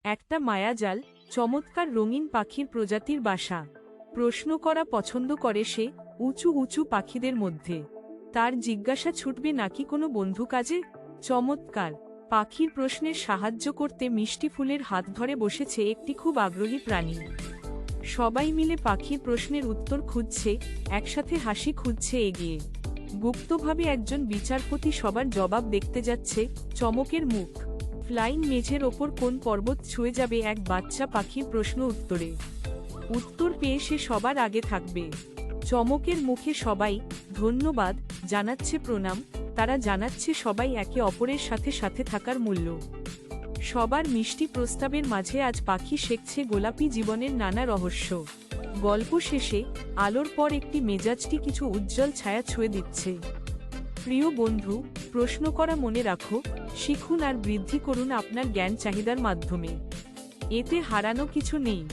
একটা মায়াজাল, চমৎকার রঙিন পাখির প্রজাতির বাসা। প্রশ্ন করা পছন্দ করে সে, উঁচু উঁচু পাখিদের মধ্যে। তার জিজ্ঞাসা ছুটবে নাকি কোনো বন্ধু কাজে? চমৎকার! পাখির প্রশ্নের সাহায্য করতে মিষ্টি ফুলের হাত ধরে বসেছে একটি খুব আগ্রহী প্রাণী। সবাই মিলে পাখির প্রশ্নের উত্তর খুঁজছে, একসাথে হাসি খুঁজছে এগিয়ে। গুপ্তভাবে একজন বিচারপতি সবার জবাব দেখতে যাচ্ছে, চমকের মুখ। ফ্লাইং মেঝের ওপর কোন পর্বত ছুঁয়ে যাবে এক বাচ্চা পাখির প্রশ্ন উত্তরে। উত্তর পেয়ে সে সবার আগে থাকবে। চমকের মুখে সবাই ধন্যবাদ জানাচ্ছে, প্রণাম। তারা জানাচ্ছে সবাই একে অপরের সাথে সাথে থাকার মূল্য। সবার মিষ্টি প্রস্তাবের মাঝে আজ পাখি শিখছে গোলাপি জীবনের নানা রহস্য। গল্প শেষে আলোর পর একটি মেজাজটি কিছু উজ্জ্বল ছায়া ছুঁয়ে দিচ্ছে। প্রিয় বন্ধু, প্রশ্ন করা মনে রাখো, শিখুন আর বৃদ্ধি করুন আপনার জ্ঞান চাহিদার মাধ্যমে। এতে হারানো কিছু নেই।